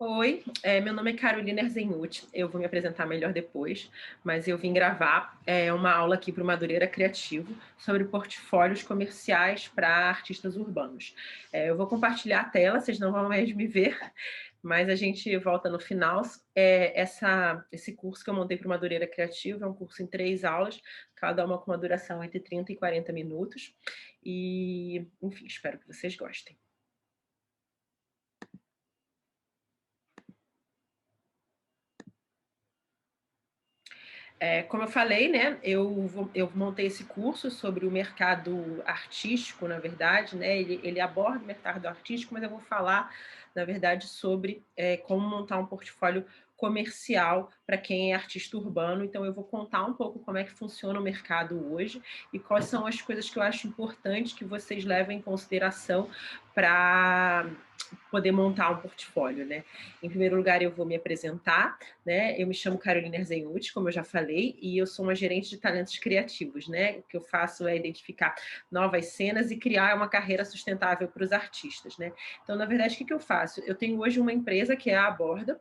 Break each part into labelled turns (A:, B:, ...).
A: Oi, meu nome é Carolina Erzenhuti, eu vou me apresentar melhor depois, mas eu vim gravar uma aula aqui para o Madureira Criativo sobre portfólios comerciais para artistas urbanos. Eu vou compartilhar a tela, vocês não vão mais me ver, mas a gente volta no final. Esse curso que eu montei para o Madureira Criativo é um curso em 3 aulas, cada uma com uma duração entre 30 e 40 minutos, e, enfim, espero que vocês gostem. Como eu falei, né, eu montei esse curso sobre o mercado artístico, na verdade, né, ele aborda o mercado artístico, mas eu vou falar, na verdade, sobre como montar um portfólio comercial para quem é artista urbano. Então, eu vou contar um pouco como é que funciona o mercado hoje e quais são as coisas que eu acho importante que vocês levem em consideração para poder montar um portfólio, né? Em primeiro lugar, eu vou me apresentar, né? Eu me chamo Carolina Erzenhuti, como eu já falei, e eu sou uma gerente de talentos criativos, né? O que eu faço é identificar novas cenas e criar uma carreira sustentável para os artistas, né? Então, na verdade, o que eu faço? Eu tenho hoje uma empresa que é a Aborda,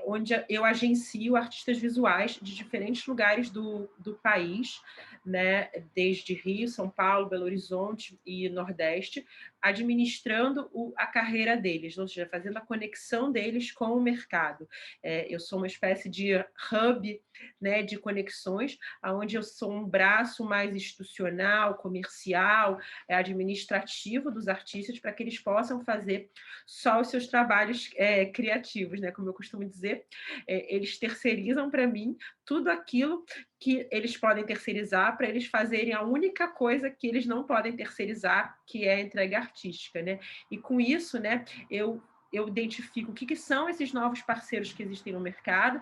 A: onde eu agencio artistas visuais de diferentes lugares do país, né, desde Rio, São Paulo, Belo Horizonte e Nordeste, administrando a carreira deles, ou seja, fazendo a conexão deles com o mercado. Eu sou uma espécie de hub, né, de conexões, onde eu sou um braço mais institucional, comercial, administrativo dos artistas, para que eles possam fazer só os seus trabalhos criativos, né? Como eu costumo dizer, eles terceirizam para mim tudo aquilo que eles podem terceirizar para eles fazerem a única coisa que eles não podem terceirizar, que é a entrega artística, né? E com isso, né, eu identifico o que são esses novos parceiros que existem no mercado,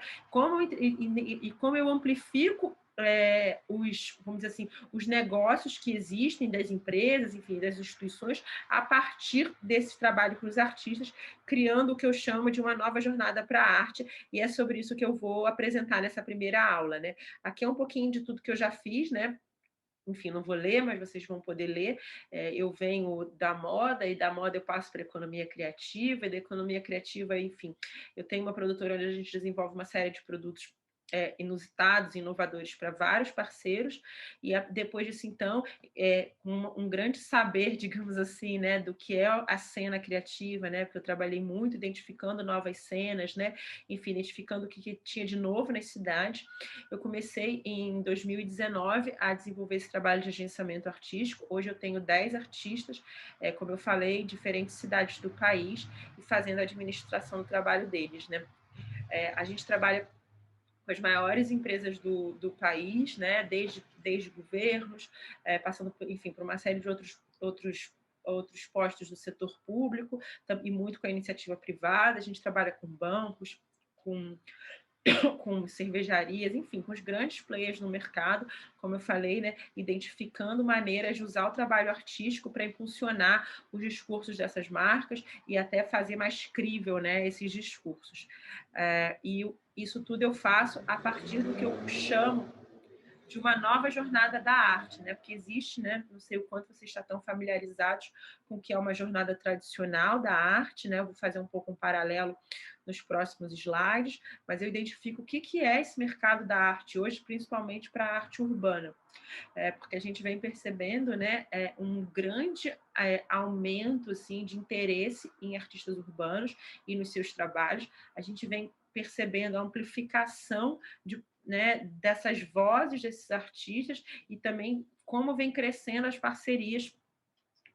A: e como eu amplifico vamos dizer assim, os negócios que existem das empresas, enfim, das instituições, a partir desse trabalho para os artistas, criando o que eu chamo de uma nova jornada para a arte, e é sobre isso que eu vou apresentar nessa primeira aula, né? Aqui é um pouquinho de tudo que eu já fiz, né? Enfim, não vou ler, mas vocês vão poder ler. Eu venho da moda, e da moda eu passo para a economia criativa, e da economia criativa, enfim, eu tenho uma produtora onde a gente desenvolve uma série de produtos inusitados, inovadores para vários parceiros, e depois disso, então, um grande saber, digamos assim, né, do que é a cena criativa, né, porque eu trabalhei muito identificando novas cenas, né, enfim, identificando o que tinha de novo nas cidades. Eu comecei em 2019 a desenvolver esse trabalho de agenciamento artístico. Hoje eu tenho 10 artistas, como eu falei, em diferentes cidades do país, e fazendo a administração do trabalho deles, né. A gente trabalha com as maiores empresas do país, né, desde governos, passando, enfim, por uma série de outros postos do setor público, e muito com a iniciativa privada. A gente trabalha com bancos, com com cervejarias, enfim, com os grandes players no mercado, como eu falei, né, identificando maneiras de usar o trabalho artístico para impulsionar os discursos dessas marcas e até fazer mais crível, né, esses discursos. E isso tudo eu faço a partir do que eu chamo de uma nova jornada da arte, né? Porque existe, né? Não sei o quanto vocês estão familiarizados com o que é uma jornada tradicional da arte, né? Eu vou fazer um pouco um paralelo nos próximos slides, mas eu identifico o que é esse mercado da arte hoje, principalmente para a arte urbana. Porque a gente vem percebendo, né, um grande aumento assim, de interesse em artistas urbanos e nos seus trabalhos. A gente vem percebendo a amplificação né, dessas vozes desses artistas, e também como vem crescendo as parcerias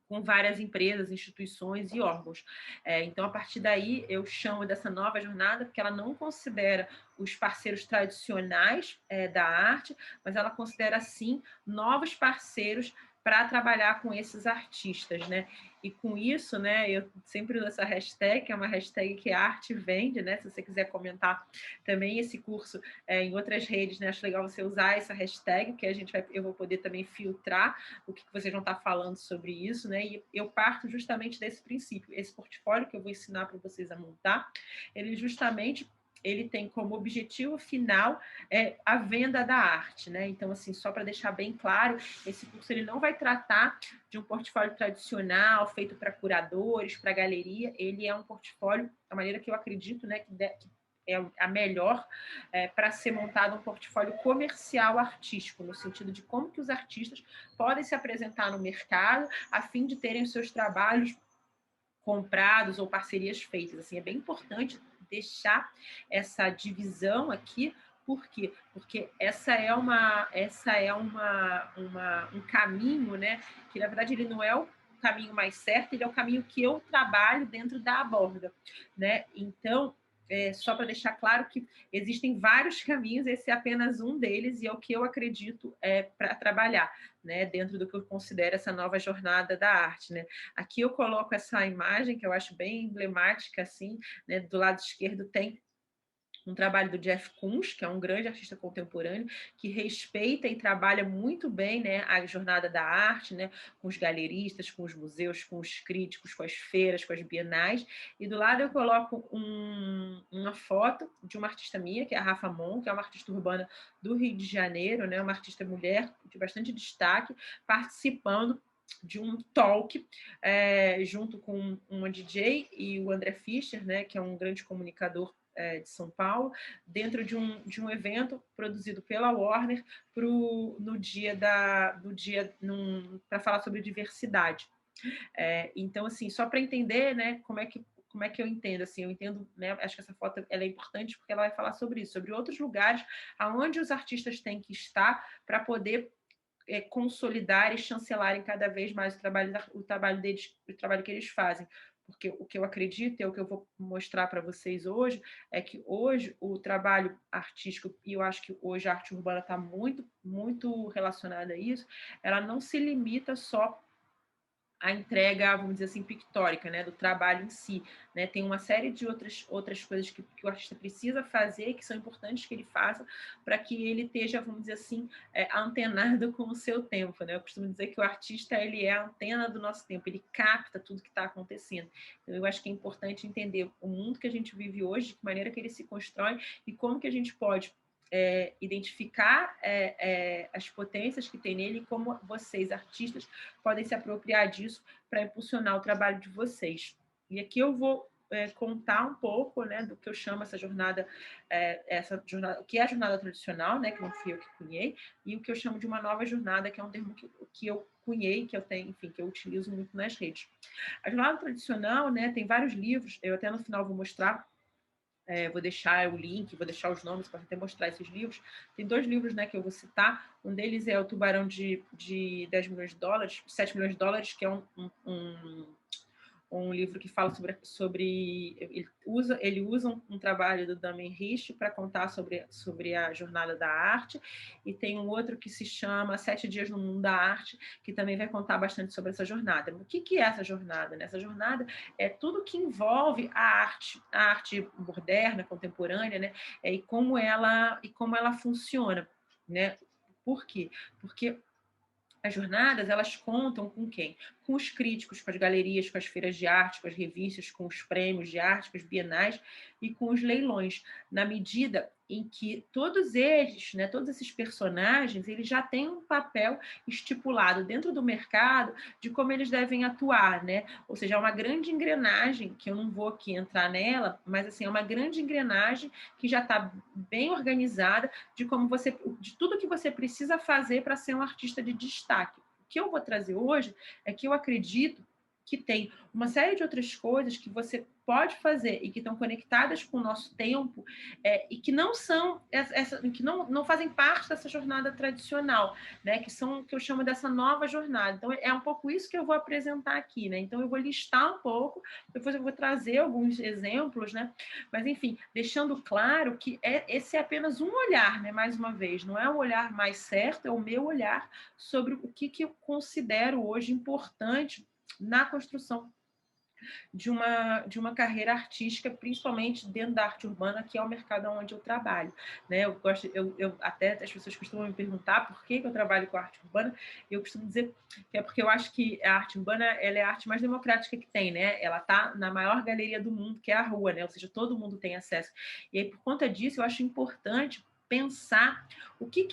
A: com várias empresas, instituições e órgãos. Então, a partir daí, eu chamo dessa nova jornada, porque ela não considera os parceiros tradicionais da arte, mas ela considera, sim, novos parceiros para trabalhar com esses artistas, né? E com isso, né, eu sempre uso essa hashtag, que é uma hashtag que a arte vende, né? Se você quiser comentar também esse curso em outras redes, né? Acho legal você usar essa hashtag, que eu vou poder também filtrar o que vocês vão estar falando sobre isso, né? E eu parto justamente desse princípio. Esse portfólio que eu vou ensinar para vocês a montar, ele justamente ele tem como objetivo final a venda da arte, né? Então, assim, só para deixar bem claro, esse curso ele não vai tratar de um portfólio tradicional, feito para curadores, para galeria, ele é um portfólio, da maneira que eu acredito, né, que é a melhor para ser montado um portfólio comercial artístico, no sentido de como que os artistas podem se apresentar no mercado a fim de terem os seus trabalhos comprados ou parcerias feitas. Assim, é bem importante deixar essa divisão aqui. Por quê? Porque um caminho, né? Que na verdade ele não é o caminho mais certo, ele é o caminho que eu trabalho dentro da Aborda, né? Então, só para deixar claro que existem vários caminhos, esse é apenas um deles e é o que eu acredito para trabalhar, né, dentro do que eu considero essa nova jornada da arte, né? Aqui eu coloco essa imagem que eu acho bem emblemática, assim, né? Do lado esquerdo tem um trabalho do Jeff Koons, que é um grande artista contemporâneo, que respeita e trabalha muito bem, né, a jornada da arte, né, com os galeristas, com os museus, com os críticos, com as feiras, com as bienais. E do lado eu coloco uma foto de uma artista minha, que é a Rafa Mon, que é uma artista urbana do Rio de Janeiro, né, uma artista mulher de bastante destaque, participando de um talk junto com uma DJ e o André Fischer, né, que é um grande comunicador de São Paulo, dentro de um evento produzido pela Warner no dia para falar sobre diversidade. Então, assim, só para entender, né, como é que eu entendo, assim, eu entendo, né, acho que essa foto ela é importante porque ela vai falar sobre isso, sobre outros lugares aonde os artistas têm que estar para poder consolidar e chancelarem cada vez mais o trabalho deles, o trabalho que eles fazem. Porque o que eu acredito e o que eu vou mostrar para vocês hoje é que hoje o trabalho artístico, e eu acho que hoje a arte urbana está muito, muito relacionada a isso, ela não se limita só a entrega, vamos dizer assim, pictórica, né, do trabalho em si, né, tem uma série de outras coisas que o artista precisa fazer, que são importantes que ele faça, para que ele esteja, vamos dizer assim, antenado com o seu tempo, né, eu costumo dizer que o artista, ele é a antena do nosso tempo, ele capta tudo que está acontecendo, então eu acho que é importante entender o mundo que a gente vive hoje, de que maneira que ele se constrói e como que a gente pode identificar as potências que tem nele e como vocês, artistas, podem se apropriar disso para impulsionar o trabalho de vocês. E aqui eu vou contar um pouco, né, do que eu chamo essa jornada, o que é a jornada tradicional, né, que não fui eu que cunhei, e o que eu chamo de uma nova jornada, que é um termo que eu cunhei, que eu tenho, enfim, que eu utilizo muito nas redes. A jornada tradicional, né, tem vários livros, eu até no final vou mostrar. Vou deixar o link, vou deixar os nomes para até mostrar esses livros. Tem 2 livros, né, que eu vou citar. Um deles é o Tubarão de 10 milhões de dólares, 7 milhões de dólares, que é um livro que fala sobre ele usa um trabalho do Damien Hirst para contar sobre a jornada da arte, e tem um outro que se chama 7 Dias no Mundo da Arte, que também vai contar bastante sobre essa jornada. O que é essa jornada? Essa jornada é tudo que envolve a arte moderna, contemporânea, né? E como ela funciona, né? Por quê? Porque as jornadas, elas contam com quem? Com os críticos, com as galerias, com as feiras de arte, com as revistas, com os prêmios de arte, com os bienais e com os leilões, na medida em que todos eles, né, todos esses personagens, eles já têm um papel estipulado dentro do mercado de como eles devem atuar, né? Ou seja, é uma grande engrenagem, que eu não vou aqui entrar nela, mas assim, é uma grande engrenagem que já está bem organizada de tudo que você precisa fazer para ser um artista de destaque. O que eu vou trazer hoje é que eu acredito que tem uma série de outras coisas que você pode fazer e que estão conectadas com o nosso tempo e que não são que não fazem parte dessa jornada tradicional, né? Que eu chamo dessa nova jornada. Então é um pouco isso que eu vou apresentar aqui, né? Então eu vou listar um pouco, depois eu vou trazer alguns exemplos, né? Mas enfim, deixando claro que esse é apenas um olhar, né? Mais uma vez, não é um olhar mais certo, é o meu olhar sobre o que eu considero hoje importante na construção de uma carreira artística, principalmente dentro da arte urbana, que é o mercado onde eu trabalho, né? Eu gosto, até as pessoas costumam me perguntar por que eu trabalho com arte urbana, e eu costumo dizer que é porque eu acho que a arte urbana ela é a arte mais democrática que tem, né? Ela está na maior galeria do mundo, que é a rua, né? Ou seja, todo mundo tem acesso. E aí, por conta disso, eu acho importante pensar o que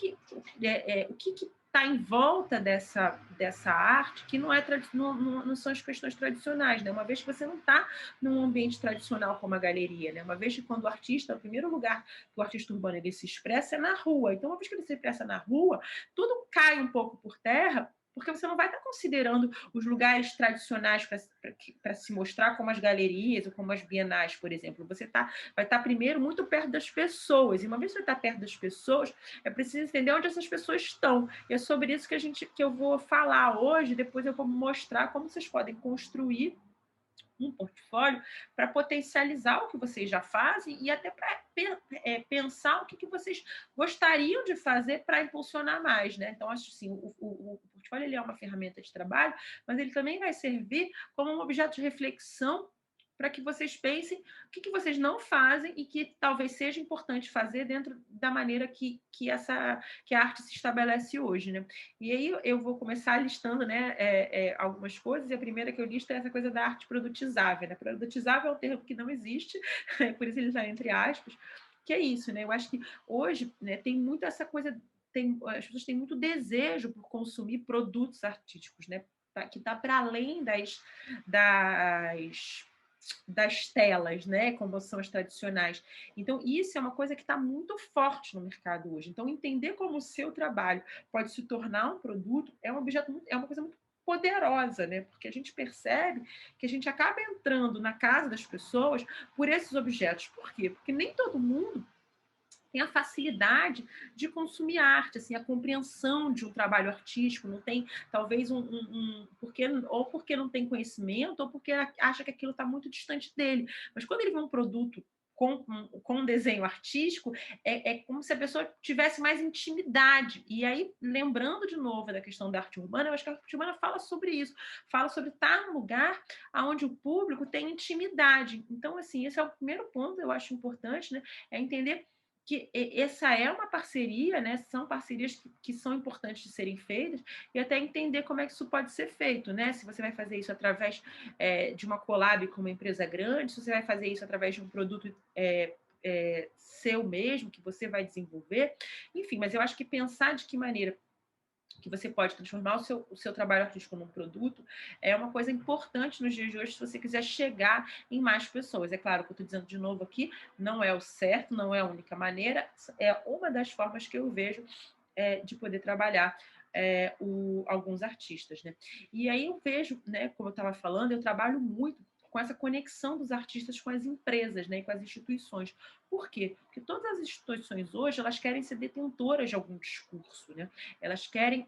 A: está em volta dessa arte, que não são as questões tradicionais, né? Uma vez que você não está num ambiente tradicional como a galeria, né? Uma vez que quando o artista, o primeiro lugar que o artista urbano ele se expressa é na rua. Então, uma vez que ele se expressa na rua, tudo cai um pouco por terra, porque você não vai estar considerando os lugares tradicionais para se mostrar, como as galerias ou como as bienais, por exemplo. Você vai estar primeiro muito perto das pessoas, e uma vez que você está perto das pessoas, é preciso entender onde essas pessoas estão. E é sobre isso que eu vou falar hoje, depois eu vou mostrar como vocês podem construir um portfólio para potencializar o que vocês já fazem e até para pensar o que vocês gostariam de fazer para impulsionar mais, né? Então, acho assim, o portfólio ele é uma ferramenta de trabalho, mas ele também vai servir como um objeto de reflexão para que vocês pensem o que vocês não fazem e que talvez seja importante fazer dentro da maneira que a arte se estabelece hoje, né? E aí eu vou começar listando, né, algumas coisas, e a primeira que eu listo é essa coisa da arte produtizável, né? Produtizável é um termo que não existe, por isso ele está entre aspas, que é isso, né? Eu acho que hoje, né, tem muito essa coisa, as pessoas têm muito desejo por consumir produtos artísticos, né? Que está para além das das telas, né, como são as tradicionais. Então, isso é uma coisa que está muito forte no mercado hoje. Então, entender como o seu trabalho pode se tornar um produto é uma coisa muito poderosa, né? Porque a gente percebe que a gente acaba entrando na casa das pessoas por esses objetos. Por quê? Porque nem todo mundo tem a facilidade de consumir arte, assim, a compreensão de um trabalho artístico, não tem talvez porque não tem conhecimento, ou porque acha que aquilo está muito distante dele. Mas quando ele vê um produto com um desenho artístico, é como se a pessoa tivesse mais intimidade. E aí, lembrando de novo da questão da arte urbana, eu acho que a arte urbana fala sobre isso, fala sobre estar num lugar onde o público tem intimidade. Então, assim, esse é o primeiro ponto, eu acho importante, né? É entender que essa é uma parceria, né? São parcerias que são importantes de serem feitas, e até entender como é que isso pode ser feito, né? Se você vai fazer isso através de uma collab com uma empresa grande, se você vai fazer isso através de um produto seu mesmo, que você vai desenvolver, enfim, mas eu acho que pensar de que maneira que você pode transformar o seu trabalho artístico num produto, é uma coisa importante nos dias de hoje, se você quiser chegar em mais pessoas. É claro que eu estou dizendo de novo aqui, não é o certo, não é a única maneira, é uma das formas que eu vejo de poder trabalhar alguns artistas, né? E aí eu vejo, né, como eu estava falando, eu trabalho muito com essa conexão dos artistas com as empresas, né, e com as instituições. Por quê? Porque todas as instituições hoje elas querem ser detentoras de algum discurso, né? Elas querem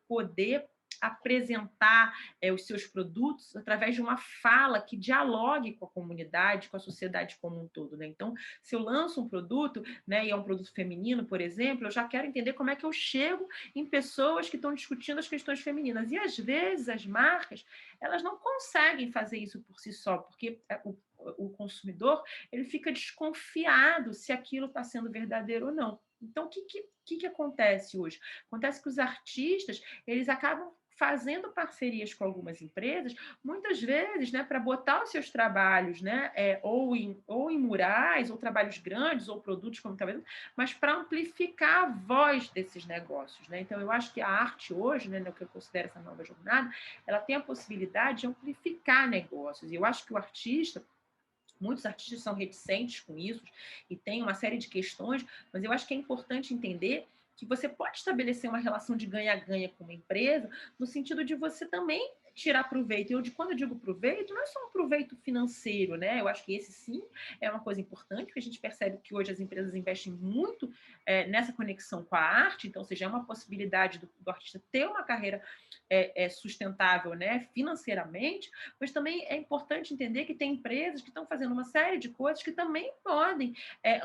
A: poder apresentar os seus produtos através de uma fala que dialogue com a comunidade, com a sociedade como um todo, né? Então, se eu lanço um produto, né, e é um produto feminino, por exemplo, eu já quero entender como é que eu chego em pessoas que estão discutindo as questões femininas. E às vezes as marcas, elas não conseguem fazer isso por si só, porque o consumidor ele fica desconfiado se aquilo está sendo verdadeiro ou não. Então, o que acontece hoje? Acontece que os artistas eles acabam fazendo parcerias com algumas empresas, muitas vezes, né, para botar os seus trabalhos, né, ou em murais, ou trabalhos grandes, ou produtos, como está vendo, mas para amplificar a voz desses negócios, né? Então, eu acho que a arte hoje, né, no que eu considero essa nova jornada, ela tem a possibilidade de amplificar negócios. E eu acho que o artista, muitos artistas são reticentes com isso e tem uma série de questões, mas eu acho que é importante entender que você pode estabelecer uma relação de ganha-ganha com uma empresa, no sentido de você também tirar proveito. E quando eu digo proveito, não é só um proveito financeiro, né? Eu acho que esse sim é uma coisa importante, porque a gente percebe que hoje as empresas investem muito nessa conexão com a arte, então, ou seja, é uma possibilidade do artista ter uma carreira sustentável, né, financeiramente, mas também é importante entender que tem empresas que estão fazendo uma série de coisas que também podem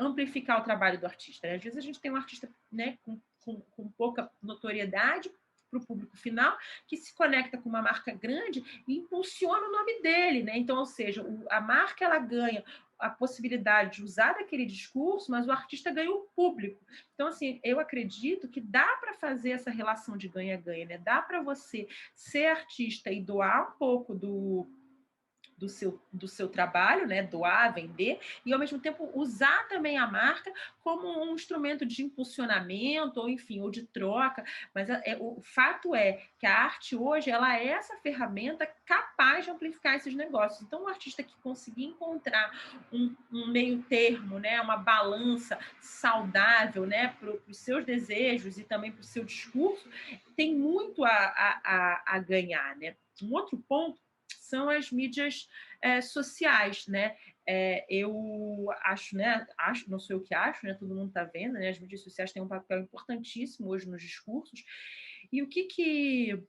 A: amplificar o trabalho do artista, né? Às vezes a gente tem um artista, né, com pouca notoriedade, o público final, que se conecta com uma marca grande e impulsiona o nome dele, né? Então, ou seja, a marca ela ganha a possibilidade de usar aquele discurso, mas o artista ganha o público. Então, assim, eu acredito que dá para fazer essa relação de ganha-ganha, né? Dá para você ser artista e doar um pouco do seu trabalho, né? Doar, vender, e ao mesmo tempo usar também a marca como um instrumento de impulsionamento, ou enfim, ou de troca. Mas o fato é que a arte hoje ela é essa ferramenta capaz de amplificar esses negócios. Então, o artista que conseguir encontrar um meio termo, né? Uma balança saudável, né? Para os seus desejos e também para o seu discurso, tem muito a ganhar, né? Um outro ponto são as mídias sociais, né? Eu acho, né? Não sou eu que acho, né? Todo mundo está vendo, né? As mídias sociais têm um papel importantíssimo hoje nos discursos. E o que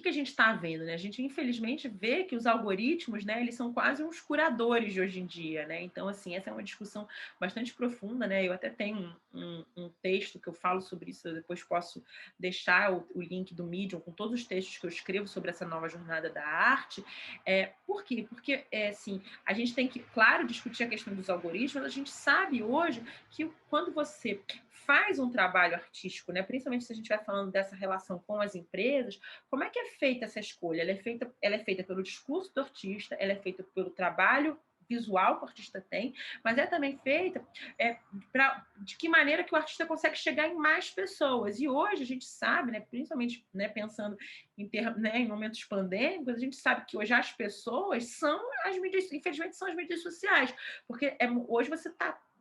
A: a gente está vendo, né? A gente, infelizmente, vê que os algoritmos, né, eles são quase uns curadores de hoje em dia, né? Então, assim, essa é uma discussão bastante profunda, né? Eu até tenho um texto que eu falo sobre isso, eu depois posso deixar o link do Medium com todos os textos que eu escrevo sobre essa nova jornada da arte. Por quê? Porque, assim, a gente tem que, claro, discutir a questão dos algoritmos, mas a gente sabe hoje que quando você faz um trabalho artístico, né, principalmente se a gente vai falando dessa relação com as empresas, como é que é feita essa escolha? Ela é feita pelo discurso do artista, ela é feita pelo trabalho visual que o artista tem, mas é também feita de que maneira que o artista consegue chegar em mais pessoas. E hoje a gente sabe, né, principalmente, né, pensando né, em momentos pandêmicos, a gente sabe que hoje as pessoas são as mídias, infelizmente são as mídias sociais, porque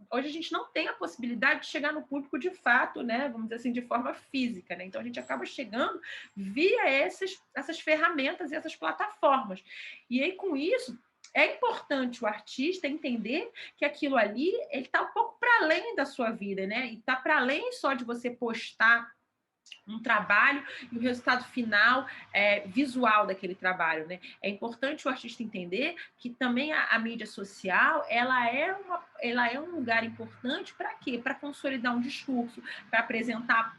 A: hoje a gente não tem a possibilidade de chegar no público de fato, né? Vamos dizer assim, de forma física, né? Então a gente acaba chegando via essas ferramentas e essas plataformas. E aí, com isso, é importante o artista entender que aquilo ali ele está um pouco para além da sua vida, né? E está para além só de você postar um trabalho e o resultado final visual daquele trabalho, né? É importante o artista entender que também a mídia social ela é um lugar importante para quê? Para consolidar um discurso, para apresentar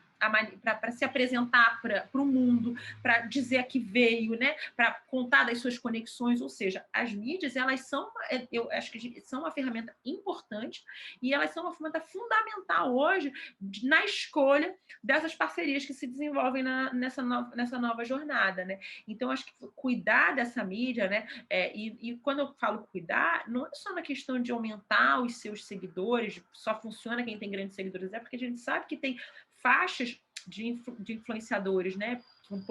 A: para se apresentar para o mundo, para dizer a que veio, né? Para contar das suas conexões, ou seja, as mídias elas são, eu acho que são uma ferramenta importante e elas são uma ferramenta fundamental hoje na escolha dessas parcerias que se desenvolvem nessa nova jornada, né? Então, acho que cuidar dessa mídia, né? E quando eu falo cuidar, não é só na questão de aumentar os seus seguidores, só funciona quem tem grandes seguidores, é porque a gente sabe que tem faixas de influenciadores, né? Com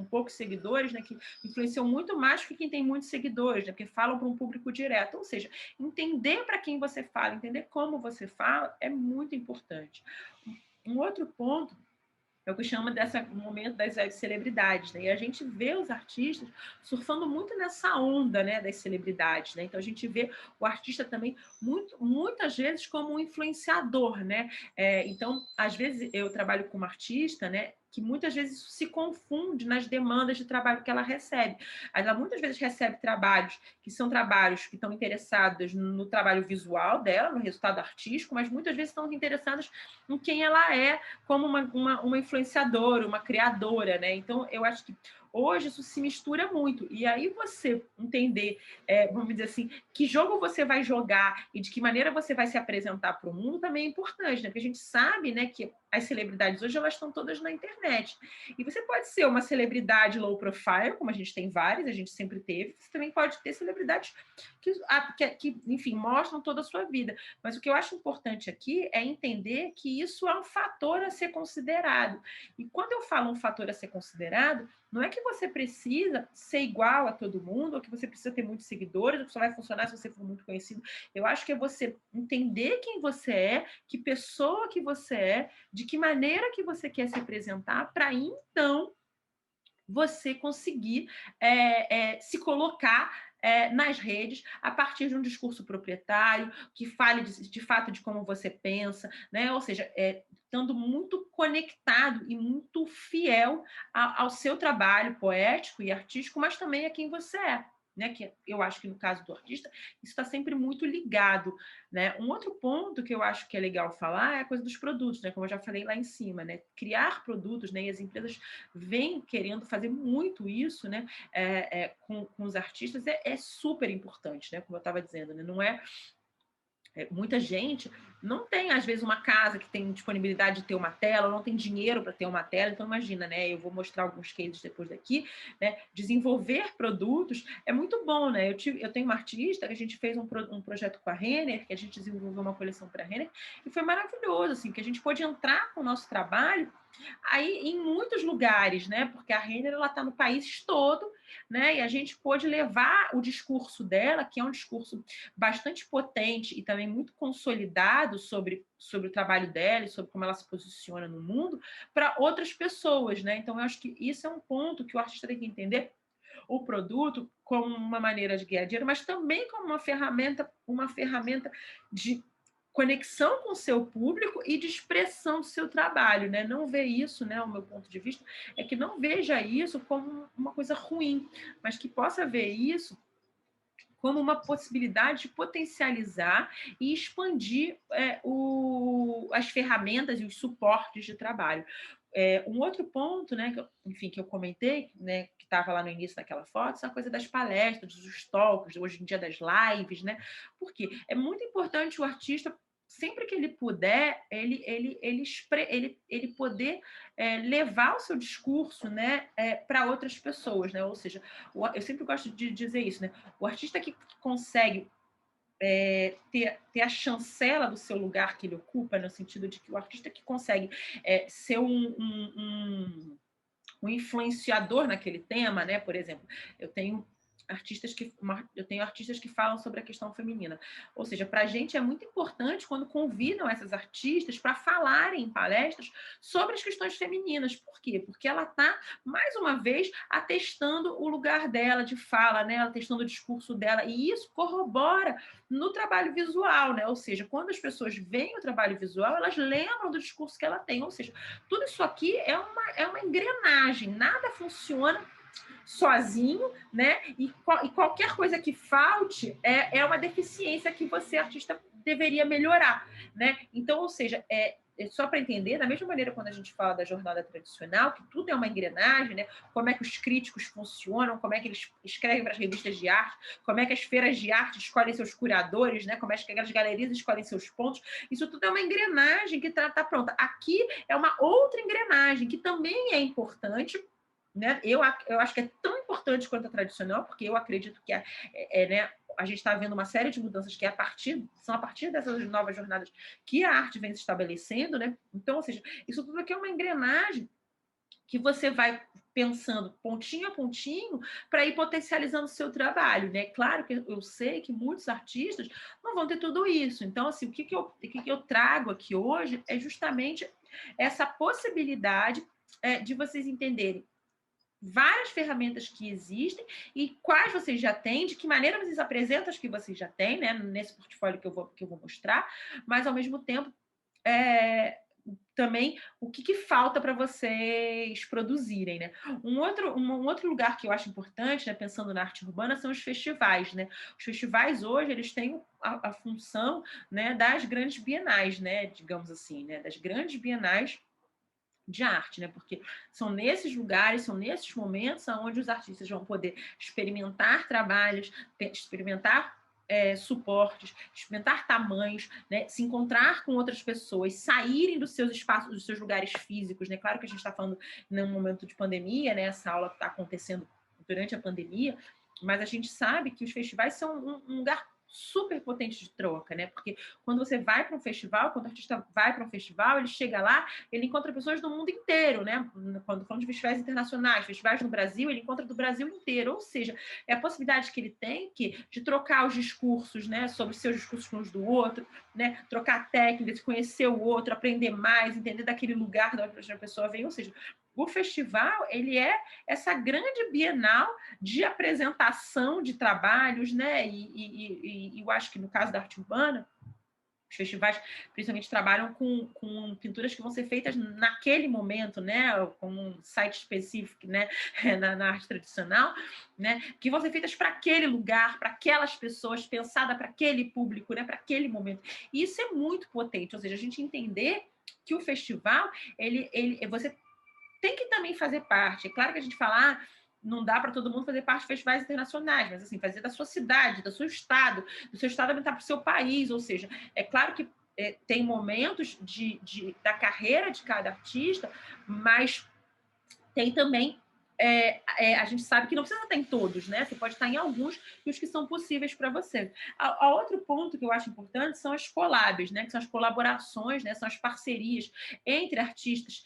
A: poucos seguidores, né? Que influenciam muito mais que quem tem muitos seguidores, né? Porque falam para um público direto. Ou seja, entender para quem você fala, entender como você fala é muito importante. Um outro ponto é o que chama desse momento das celebridades, né? E a gente vê os artistas surfando muito nessa onda, né, das celebridades, né? Então a gente vê o artista também muitas vezes como um influenciador, né? Então, às vezes eu trabalho como artista, né? Que muitas vezes isso se confunde nas demandas de trabalho que ela recebe. Ela muitas vezes recebe trabalhos que são trabalhos que estão interessados no trabalho visual dela, no resultado artístico, mas muitas vezes estão interessadas em quem ela é como uma influenciadora, uma criadora, né? Então, eu acho que hoje isso se mistura muito. E aí você entender, vamos dizer assim, que jogo você vai jogar e de que maneira você vai se apresentar para o mundo também é importante, né? Porque a gente sabe, né, que as celebridades hoje elas estão todas na internet. E você pode ser uma celebridade low profile, como a gente tem várias, a gente sempre teve. Você também pode ter celebridades que enfim, mostram toda a sua vida. Mas o que eu acho importante aqui é entender que isso é um fator a ser considerado. E quando eu falo um fator a ser considerado, não é que você precisa ser igual a todo mundo, ou que você precisa ter muitos seguidores, ou que só vai funcionar se você for muito conhecido. Eu acho que é você entender quem você é, que pessoa que você é, de que maneira que você quer se apresentar, para então você conseguir se colocar nas redes a partir de um discurso proprietário, que fale de fato de como você pensa, né? Ou seja, estando muito conectado e muito fiel ao seu trabalho poético e artístico, mas também a quem você é. né? Que eu acho que no caso do artista, isso está sempre muito ligado, né? Um outro ponto que eu acho que é legal falar é a coisa dos produtos, né? Como eu já falei lá em cima, né? Criar produtos, né? E as empresas vêm querendo fazer muito isso, né? Com os artistas é super importante, né? Como eu estava dizendo, né? Não é muita gente não tem, às vezes, uma casa que tem disponibilidade de ter uma tela, ou não tem dinheiro para ter uma tela. Então, imagina, né? Eu vou mostrar alguns cases depois daqui, né? Desenvolver produtos é muito bom, né? Eu tenho uma artista que a gente fez um projeto com a Renner, que a gente desenvolveu uma coleção para a Renner, e foi maravilhoso, assim, que a gente pôde entrar com o nosso trabalho aí em muitos lugares, né? Porque a Renner, ela está no país todo, né? E a gente pôde levar o discurso dela, que é um discurso bastante potente e também muito consolidado sobre o trabalho dela e sobre como ela se posiciona no mundo, para outras pessoas, né? Então, eu acho que isso é um ponto que o artista tem que entender o produto como uma maneira de ganhar dinheiro, mas também como uma ferramenta de conexão com o seu público e de expressão do seu trabalho, né? Não ver isso, né? O meu ponto de vista é que não veja isso como uma coisa ruim, mas que possa ver isso como uma possibilidade de potencializar e expandir as ferramentas e os suportes de trabalho. Um outro ponto, né, que eu comentei, né, que estava lá no início daquela foto, essa coisa das palestras, dos talks, hoje em dia das lives, né? Porque é muito importante o artista, sempre que ele puder, ele poder levar o seu discurso, né, para outras pessoas, né? Ou seja, eu sempre gosto de dizer isso, né? O artista que consegue ter a chancela do seu lugar que ele ocupa, no sentido de que o artista que consegue ser um influenciador naquele tema, né? Por exemplo, eu tenho artistas que falam sobre a questão feminina. Ou seja, para a gente é muito importante quando convidam essas artistas para falarem em palestras sobre as questões femininas. Por quê? Porque ela está, mais uma vez, atestando o lugar dela de fala, né? Ela atestando o discurso dela, e isso corrobora no trabalho visual, né? Ou seja, quando as pessoas veem o trabalho visual, elas lembram do discurso que ela tem. Ou seja, tudo isso aqui é uma engrenagem, nada funciona sozinho, né? E qualquer coisa que falte é uma deficiência que você, artista, deveria melhorar, né? Então, ou seja, só para entender, da mesma maneira quando a gente fala da jornada tradicional, que tudo é uma engrenagem, né? Como é que os críticos funcionam, como é que eles escrevem para as revistas de arte, como é que as feiras de arte escolhem seus curadores, né? Como é que as galerias escolhem seus pontos. Isso tudo é uma engrenagem que está pronta. Aqui é uma outra engrenagem que também é importante, né? Eu acho que é tão importante quanto a tradicional, porque eu acredito que né, a gente está vendo uma série de mudanças que são a partir dessas novas jornadas que a arte vem se estabelecendo, né? Então, ou seja, isso tudo aqui é uma engrenagem que você vai pensando pontinho a pontinho para ir potencializando o seu trabalho, né? Claro que eu sei que muitos artistas não vão ter tudo isso. Então, assim, o que eu trago aqui hoje é justamente essa possibilidade de vocês entenderem várias ferramentas que existem e quais vocês já têm, de que maneira vocês apresentam as que vocês já têm, né, nesse portfólio que eu vou mostrar, mas ao mesmo tempo também o que falta para vocês produzirem, né? Um outro lugar que eu acho importante, né, pensando na arte urbana, são os festivais, né? Os festivais hoje eles têm a função, né, das grandes bienais, né, digamos assim, né, das grandes bienais de arte, né? Porque são nesses lugares, são nesses momentos onde os artistas vão poder experimentar trabalhos, experimentar suportes, experimentar tamanhos, né? Se encontrar com outras pessoas, saírem dos seus espaços, dos seus lugares físicos, né? Claro que a gente está falando num momento de pandemia, né? Essa aula está acontecendo durante a pandemia, mas a gente sabe que os festivais são um lugar super potente de troca, né? Porque quando você vai para um festival, quando o artista vai para um festival, ele chega lá, ele encontra pessoas do mundo inteiro, né? Quando falamos de festivais internacionais, festivais no Brasil, ele encontra do Brasil inteiro. Ou seja, é a possibilidade que ele tem de trocar os discursos, né? Sobre os seus discursos uns do outro, né? Trocar técnicas, conhecer o outro, aprender mais, entender daquele lugar da onde a pessoa vem. Ou seja, o festival, ele é essa grande bienal de apresentação de trabalhos, né? E eu acho que no caso da arte urbana, Os festivais, principalmente, trabalham com pinturas que vão ser feitas naquele momento, né? Com um site específico, né? Na arte tradicional, né? Que vão ser feitas para aquele lugar, para aquelas pessoas, pensada para aquele público, né? Para aquele momento. E isso é muito potente, ou seja, a gente entender que o festival, você tem que também fazer parte. É claro que a gente fala, não dá para todo mundo fazer parte de festivais internacionais, mas assim, fazer da sua cidade, do seu estado aumentar para o seu país, ou seja, é claro que tem momentos da carreira de cada artista, mas tem também a gente sabe que não precisa estar em todos, né? Você pode estar em alguns e os que são possíveis para você. A outro ponto que eu acho importante são as collabs, né? Que são as colaborações, né? São as parcerias entre artistas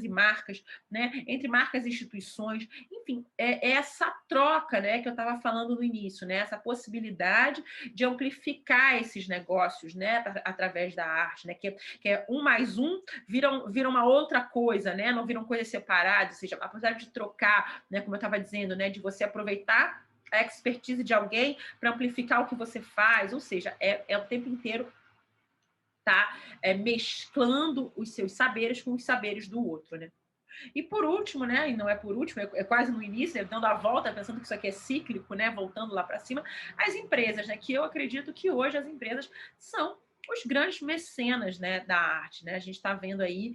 A: e marcas, né? Entre marcas e instituições. Enfim, é essa troca, né? Que eu estava falando no início, né? Essa possibilidade de amplificar esses negócios, né? Através da arte, né? Que é um mais um vira uma outra coisa, né? Não viram coisas separadas, ou seja, apesar de trocar, né, como eu estava dizendo, né, de você aproveitar a expertise de alguém para amplificar o que você faz, ou seja, é o tempo inteiro mesclando os seus saberes com os saberes do outro, né? E por último, né, e não é por último, é quase no início, dando a volta, pensando que isso aqui é cíclico, né, voltando lá para cima, as empresas, né, que eu acredito que hoje as empresas são os grandes mecenas, né, da arte, né? A gente está vendo aí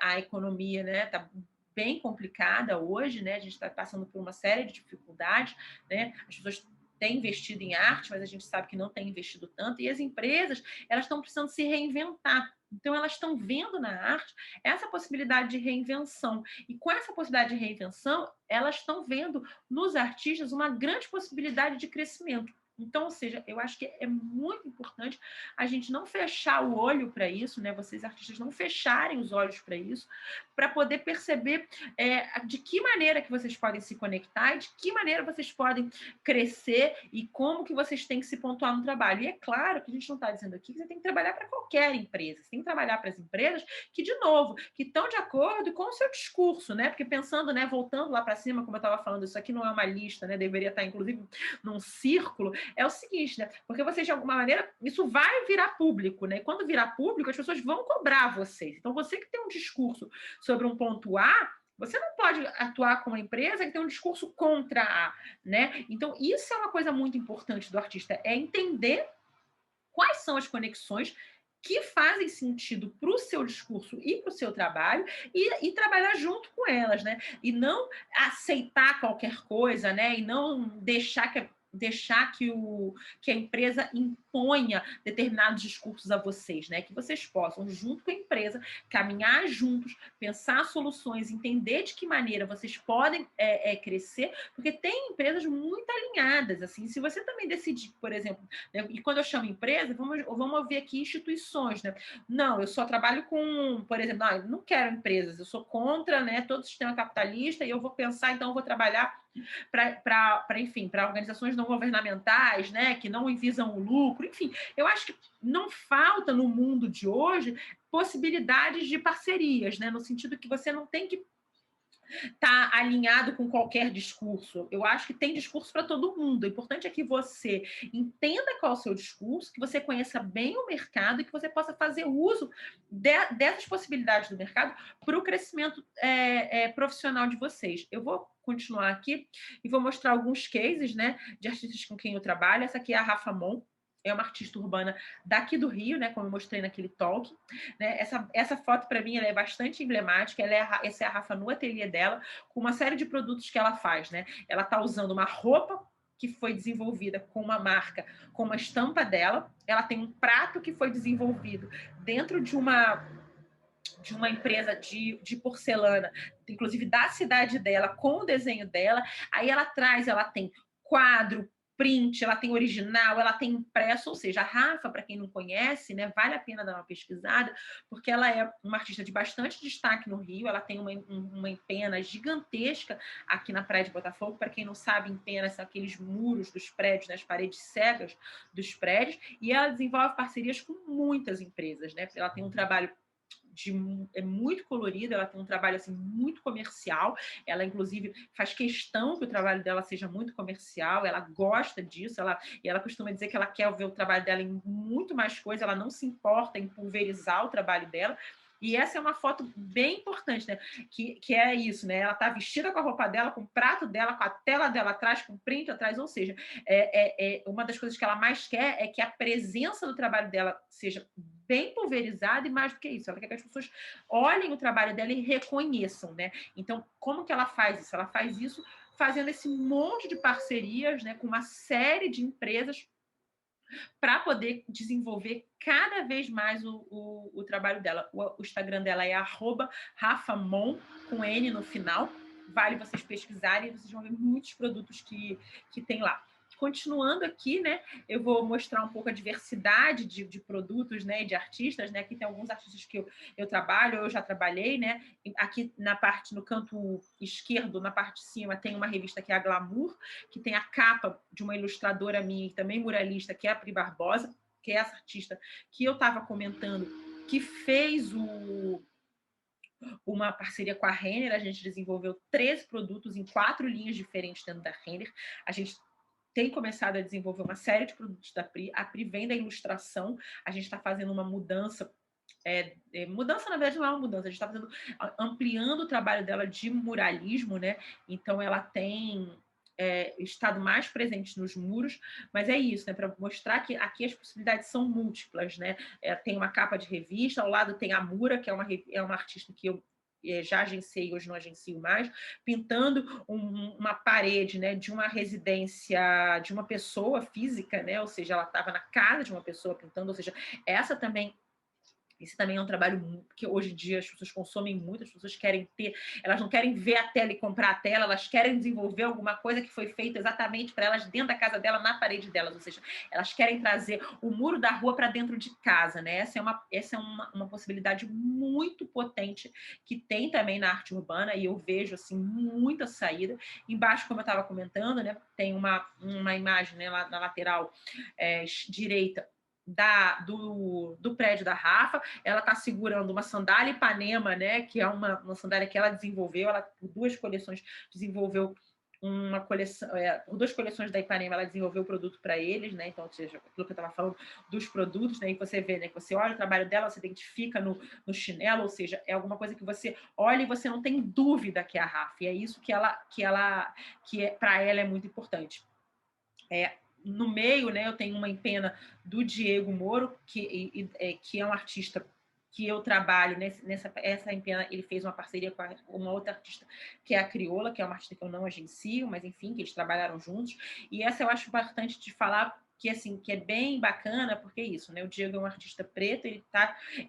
A: a economia, né, tá bem complicada hoje, né? A gente está passando por uma série de dificuldades, né? As pessoas têm investido em arte, mas a gente sabe que não tem investido tanto, e as empresas, elas estão precisando se reinventar. Então, elas estão vendo na arte essa possibilidade de reinvenção. E com essa possibilidade de reinvenção, elas estão vendo nos artistas uma grande possibilidade de crescimento. Então, ou seja, eu acho que é muito importante a gente não fechar o olho para isso, né? Vocês, artistas, não fecharem os olhos para isso, para poder perceber de que maneira que vocês podem se conectar e de que maneira vocês podem crescer e como que vocês têm que se pontuar no trabalho. E é claro que a gente não está dizendo aqui que você tem que trabalhar para qualquer empresa, você tem que trabalhar para as empresas que, de novo, que estão de acordo com o seu discurso, né? Porque pensando, né, voltando lá para cima, como eu estava falando, isso aqui não é uma lista, né? Deveria estar, inclusive, num círculo, é o seguinte, né? Porque vocês, de alguma maneira, isso vai virar público, né? E quando virar público, as pessoas vão cobrar vocês. Então, você que tem um discurso sobre um ponto A, você não pode atuar com uma empresa que tem um discurso contra A, né? Então, isso é uma coisa muito importante do artista, é entender quais são as conexões que fazem sentido para o seu discurso e para o seu trabalho e trabalhar junto com elas, né? E não aceitar qualquer coisa, né? E não deixar que a empresa imponha determinados discursos a vocês, né? Que vocês possam, junto com a empresa, caminhar juntos, pensar soluções, entender de que maneira vocês podem crescer, porque tem empresas muito alinhadas, assim. Se você também decidir, por exemplo, né, e quando eu chamo empresa, vamos ver aqui instituições, né? Não, eu só trabalho com, por exemplo, não, eu não quero empresas, eu sou contra, né, todo o sistema capitalista e eu vou pensar, então eu vou trabalhar enfim, para organizações não governamentais, né, que não visam o lucro, enfim, eu acho que não falta no mundo de hoje possibilidades de parcerias, né, no sentido que você não tem que estar alinhado com qualquer discurso. Eu acho que tem discurso para todo mundo. O importante é que você entenda qual é o seu discurso, que você conheça bem o mercado e que você possa fazer uso dessas possibilidades do mercado para o crescimento profissional de vocês. Eu vou continuar aqui e vou mostrar alguns cases, né, de artistas com quem eu trabalho. Essa aqui é a Rafa Mon, é uma artista urbana daqui do Rio, né, como eu mostrei naquele talk. Né? Essa foto, para mim, ela é bastante emblemática. Essa é a Rafa no ateliê dela, com uma série de produtos que ela faz. Né? Ela está usando uma roupa que foi desenvolvida com uma marca, com uma estampa dela. Ela tem um prato que foi desenvolvido dentro de uma empresa de porcelana, inclusive da cidade dela, com o desenho dela. Aí ela tem quadro, print, ela tem original, ela tem impresso, ou seja, a Rafa, para quem não conhece, né, vale a pena dar uma pesquisada, porque ela é uma artista de bastante destaque no Rio, ela tem uma empena gigantesca aqui na Praia de Botafogo. Para quem não sabe, empena são aqueles muros dos prédios, né, as paredes cegas dos prédios, e ela desenvolve parcerias com muitas empresas, né? Ela tem um trabalho é muito colorida, ela tem um trabalho assim muito comercial, ela inclusive faz questão que o trabalho dela seja muito comercial, ela gosta disso, e ela costuma dizer que ela quer ver o trabalho dela em muito mais coisa, ela não se importa em pulverizar o trabalho dela. E essa é uma foto bem importante, né? Que é isso, né? Ela está vestida com a roupa dela, com o prato dela, com a tela dela atrás, com o print atrás, ou seja, uma das coisas que ela mais quer é que a presença do trabalho dela seja bem pulverizada, e mais do que isso, ela quer que as pessoas olhem o trabalho dela e reconheçam, né? Então, como que ela faz isso? Ela faz isso fazendo esse monte de parcerias, né, com uma série de empresas para poder desenvolver cada vez mais o trabalho dela. O Instagram dela é @rafamon, com N no final. Vale vocês pesquisarem, vocês vão ver muitos produtos que tem lá. Continuando aqui, né, eu vou mostrar um pouco a diversidade de produtos, né, de artistas, né. Aqui tem alguns artistas que eu trabalho, eu já trabalhei, né. Aqui na parte, no canto esquerdo, na parte de cima, tem uma revista que é a Glamour, que tem a capa de uma ilustradora minha, também muralista, que é a Pri Barbosa, que é essa artista que eu estava comentando, que fez uma parceria com a Renner. A gente desenvolveu 13 produtos em 4 linhas diferentes dentro da Renner. A gente tem começado a desenvolver uma série de produtos da Pri. A Pri vem da ilustração, a gente está fazendo uma mudança. Mudança, na verdade, não é uma mudança, a gente está ampliando o trabalho dela de muralismo, né? Então, ela tem estado mais presente nos muros, mas é isso, né? Para mostrar que aqui as possibilidades são múltiplas, né? Tem uma capa de revista, ao lado tem a Mura, que é uma artista que eu já agenciei, hoje não agencio mais, pintando uma parede, né, de uma residência de uma pessoa física, né? Ou seja, ela estava na casa de uma pessoa pintando, ou seja, essa também. Esse também é um trabalho que hoje em dia as pessoas consomem muito, as pessoas querem ter, elas não querem ver a tela e comprar a tela, elas querem desenvolver alguma coisa que foi feita exatamente para elas dentro da casa dela, na parede delas, ou seja, elas querem trazer o muro da rua para dentro de casa, né? Essa é uma possibilidade muito potente que tem também na arte urbana, e eu vejo assim muita saída. Embaixo, como eu estava comentando, né, tem uma imagem, né, lá na lateral direita do prédio da Rafa. Ela está segurando uma sandália Ipanema, né, que é uma sandália que ela desenvolveu, ela por 2 coleções desenvolveu uma coleção, por 2 coleções da Ipanema, ela desenvolveu o produto para eles, né? Então, ou seja, aquilo que eu estava falando dos produtos, né? E você vê, né, que você olha o trabalho dela, você identifica no chinelo, ou seja, é alguma coisa que você olha e você não tem dúvida que é a Rafa. E é isso que para ela é muito importante. No meio, né, eu tenho uma empena do Diego Moro, que é um artista que eu trabalho essa empena. Ele fez uma parceria com uma outra artista, que é a Crioula, que é uma artista que eu não agencio, mas enfim, que eles trabalharam juntos. E essa eu acho importante de falar, que assim, que é bem bacana, porque é isso, né? O Diego é um artista preto,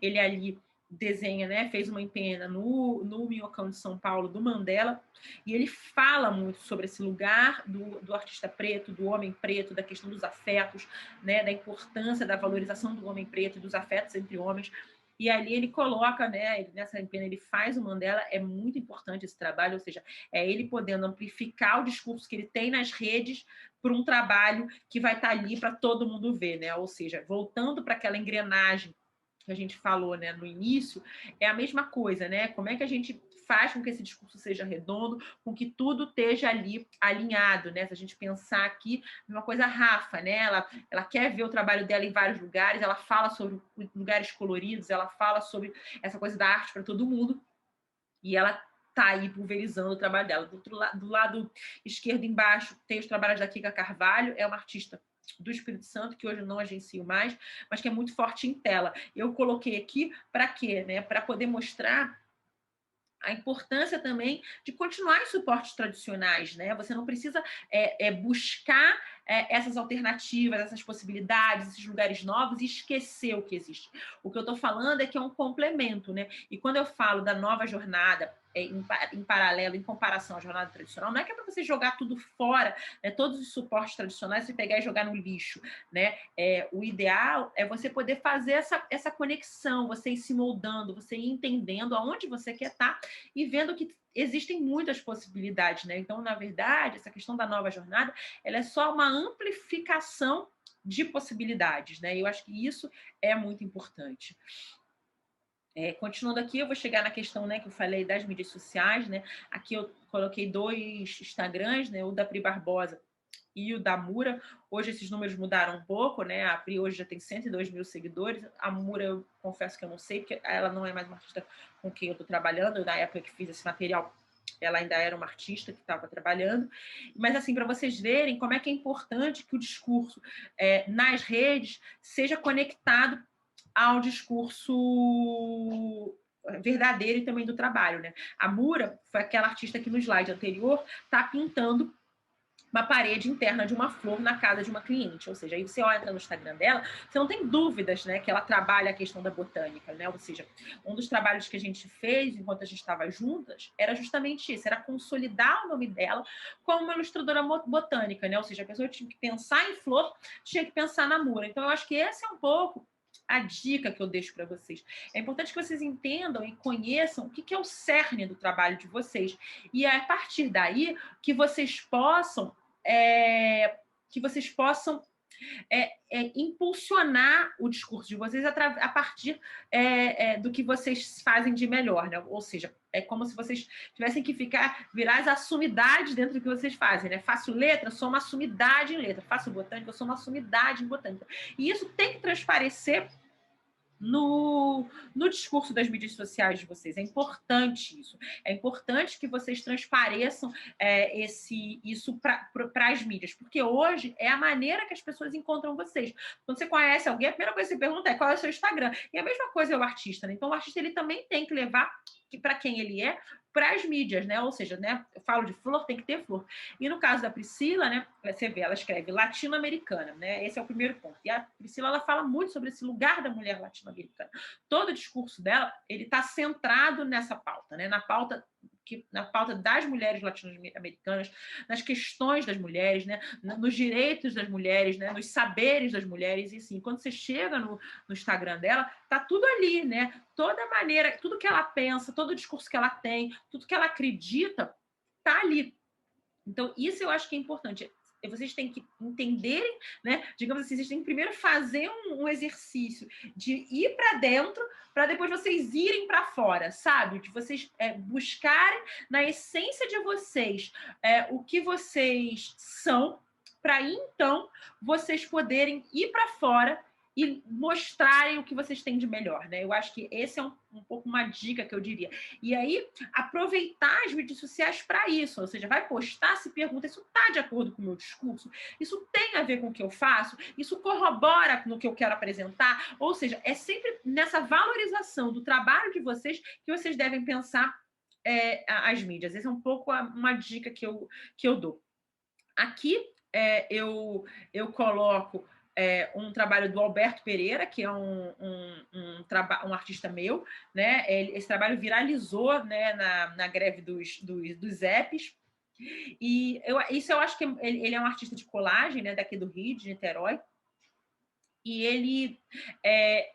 A: ele ali desenha, né? Fez uma empena no Minhocão de São Paulo, do Mandela, e ele fala muito sobre esse lugar do artista preto, do homem preto, da questão dos afetos, né? Da importância da valorização do homem preto e dos afetos entre homens. E ali ele coloca, né, nessa empena, ele faz o Mandela. É muito importante esse trabalho, ou seja, é ele podendo amplificar o discurso que ele tem nas redes para um trabalho que vai estar ali para todo mundo ver, né? Ou seja, voltando para aquela engrenagem que a gente falou, né, no início, é a mesma coisa, né? Como é que a gente faz com que esse discurso seja redondo, com que tudo esteja ali alinhado, né? Se a gente pensar aqui numa coisa, Rafa, né? Ela quer ver o trabalho dela em vários lugares, ela fala sobre lugares coloridos, ela fala sobre essa coisa da arte para todo mundo, e ela tá aí pulverizando o trabalho dela. Do lado esquerdo embaixo tem os trabalhos da Kika Carvalho, é uma artista do Espírito Santo, que hoje eu não agencio mais, mas que é muito forte em tela. Eu coloquei aqui para quê? Né? Para poder mostrar a importância também de continuar em suportes tradicionais, né? Você não precisa buscar essas alternativas, essas possibilidades, esses lugares novos e esquecer o que existe. O que eu estou falando é que é um complemento, né? E quando eu falo da nova jornada, em paralelo, em comparação à jornada tradicional, não é que é para você jogar tudo fora, né? Todos os suportes tradicionais, você pegar e jogar no lixo, né? O ideal é você poder fazer essa conexão, você ir se moldando, você ir entendendo aonde você quer estar e vendo que existem muitas possibilidades, né? Então, na verdade, essa questão da nova jornada, ela é só uma amplificação de possibilidades, né? Eu acho que isso é muito importante. Continuando aqui, eu vou chegar na questão, né, que eu falei das mídias sociais, né? Aqui eu coloquei 2 Instagrams, né? O da Pri Barbosa e o da Mura. Hoje esses números mudaram um pouco, né? A Pri hoje já tem 102 mil seguidores. A Mura, eu confesso que eu não sei, porque ela não é mais uma artista com quem eu estou trabalhando. Na época que fiz esse material, ela ainda era uma artista que estava trabalhando. Mas, assim, para vocês verem como é que é importante que o discurso nas redes seja conectado ao discurso verdadeiro e também do trabalho, né? A Mura foi aquela artista que no slide anterior está pintando uma parede interna de uma flor na casa de uma cliente, ou seja, aí você olha no Instagram dela, você não tem dúvidas, né, que ela trabalha a questão da botânica, né, ou seja, um dos trabalhos que a gente fez enquanto a gente estava juntas era justamente isso, era consolidar o nome dela como uma ilustradora botânica, né, ou seja, a pessoa tinha que pensar em flor, tinha que pensar na Mura, então eu acho que esse é um pouco a dica que eu deixo para vocês. É importante que vocês entendam e conheçam o que é o cerne do trabalho de vocês. E é a partir daí que vocês possam impulsionar o discurso de vocês a partir do que vocês fazem de melhor, né? Ou seja, é como se vocês tivessem que virar as assumidades dentro do que vocês fazem, né? Faço letra, sou uma assumidade em letra. Faço botânica, sou uma assumidade em botânica. E isso tem que transparecer no discurso das mídias sociais de vocês. É importante isso. É importante que vocês transpareçam isso para as mídias, porque hoje é a maneira que as pessoas encontram vocês. Quando você conhece alguém, a primeira coisa que você pergunta é qual é o seu Instagram. E a mesma coisa é o artista, né? Então, o artista ele também tem que levar para quem ele é, para as mídias, né? Ou seja, né? Eu falo de flor, tem que ter flor. E no caso da Priscila, né? Você vê, ela escreve latino-americana, né? Esse é o primeiro ponto. E a Priscila, ela fala muito sobre esse lugar da mulher latino-americana. Todo o discurso dela, ele está centrado nessa pauta, né? Na pauta das mulheres latino-americanas, nas questões das mulheres, né? Nos direitos das mulheres, né? Nos saberes das mulheres. E assim, quando você chega no Instagram dela, tá tudo ali, né? Toda maneira, tudo que ela pensa, todo o discurso que ela tem, tudo que ela acredita, tá ali. Então, isso eu acho que é importante. Vocês têm que entenderem, né? Digamos assim, vocês têm que primeiro fazer um exercício de ir para dentro, para depois vocês irem para fora, sabe? De vocês buscarem na essência de vocês o que vocês são, para então vocês poderem ir para fora e mostrarem o que vocês têm de melhor, né? Eu acho que esse é um pouco uma dica que eu diria. E aí, aproveitar as mídias sociais para isso, ou seja, vai postar, se pergunta, isso está de acordo com o meu discurso? Isso tem a ver com o que eu faço? Isso corrobora no que eu quero apresentar? Ou seja, é sempre nessa valorização do trabalho de vocês que vocês devem pensar as mídias. Essa é um pouco uma dica que eu dou. Aqui eu coloco um trabalho do Alberto Pereira, que é um artista meu, né? Esse trabalho viralizou, né, na greve dos apps. E isso eu acho que ele é um artista de colagem, né, daqui do Rio, de Niterói. E ele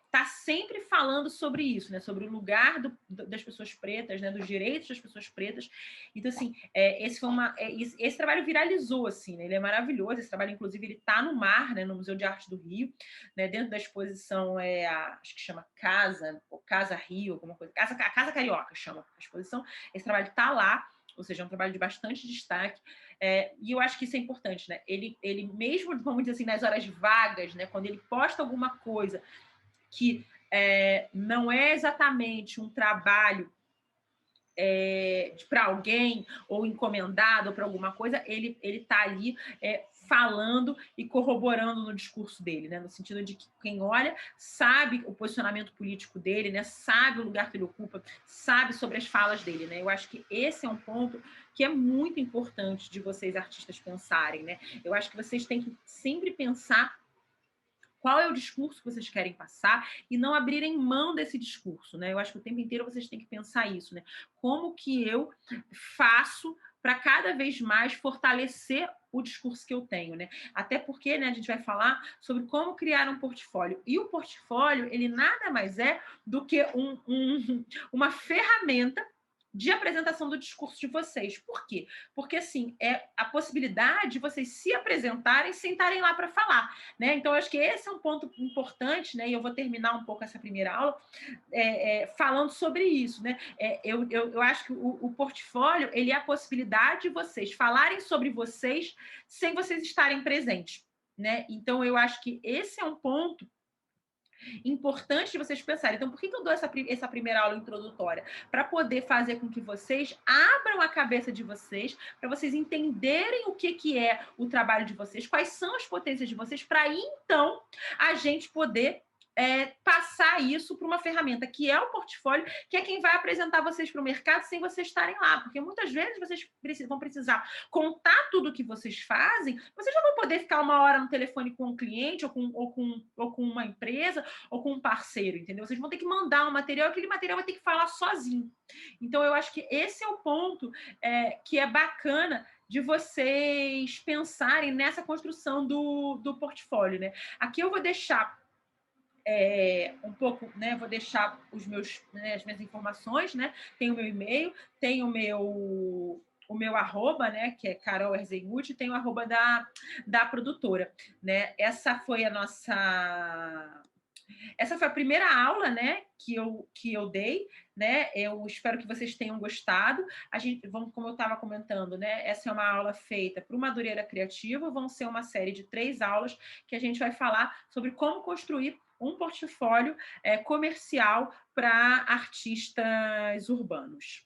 A: está sempre falando sobre isso, né? Sobre o lugar das pessoas pretas, né? Dos direitos das pessoas pretas. Então, assim, esse trabalho viralizou, assim, né? Ele é maravilhoso. Esse trabalho, inclusive, ele está no MAR, né? No Museu de Arte do Rio, né? Dentro da exposição, acho que chama Casa Rio, alguma coisa. A Casa Carioca chama a exposição. Esse trabalho está lá. Ou seja, é um trabalho de bastante destaque. E eu acho que isso é importante, né? Ele mesmo, vamos dizer assim, nas horas vagas, né? Quando ele posta alguma coisa que não é exatamente um trabalho para alguém, ou encomendado, ou para alguma coisa, ele está ali falando e corroborando no discurso dele, né? No sentido de que quem olha sabe o posicionamento político dele, né? Sabe o lugar que ele ocupa, sabe sobre as falas dele, né? Eu acho que esse é um ponto que é muito importante de vocês, artistas, pensarem, né? Eu acho que vocês têm que sempre pensar qual é o discurso que vocês querem passar e não abrirem mão desse discurso, né? Eu acho que o tempo inteiro vocês têm que pensar isso, né? Como que eu faço para cada vez mais fortalecer o discurso que eu tenho, né? Até porque, né, a gente vai falar sobre como criar um portfólio. E o portfólio, ele nada mais é do que uma ferramenta de apresentação do discurso de vocês. Por quê? Porque, assim, é a possibilidade de vocês se apresentarem sem estarem lá para falar, né? Então, eu acho que esse é um ponto importante, né? E eu vou terminar um pouco essa primeira aula falando sobre isso, né? Eu acho que o portfólio, ele é a possibilidade de vocês falarem sobre vocês sem vocês estarem presentes, né? Então, eu acho que esse é um ponto importante de vocês pensarem. Então, por que eu dou essa primeira aula introdutória? Para poder fazer com que vocês abram a cabeça de vocês, para vocês entenderem o que é o trabalho de vocês, quais são as potências de vocês, para então a gente poder passar isso para uma ferramenta que é o portfólio, que é quem vai apresentar vocês para o mercado sem vocês estarem lá, porque muitas vezes vocês vão precisar contar tudo o que vocês fazem, vocês não vão poder ficar uma hora no telefone com um cliente ou com uma empresa ou com um parceiro, entendeu? Vocês vão ter que mandar um material, aquele material vai ter que falar sozinho. Então, eu acho que esse é o ponto que é bacana de vocês pensarem nessa construção do portfólio, né? Aqui eu vou deixar um pouco, né? Vou deixar as minhas informações, né? Tem o meu e-mail, tem o meu arroba, né? Que é Carol Erzenguti, tem o arroba da produtora, né? Essa foi a primeira aula, né, que eu dei, né? Eu espero que vocês tenham gostado. Como eu estava comentando, né? Essa é uma aula feita para o Madureira Criativa, vão ser uma série de 3 aulas que a gente vai falar sobre como construir um portfólio comercial para artistas urbanos.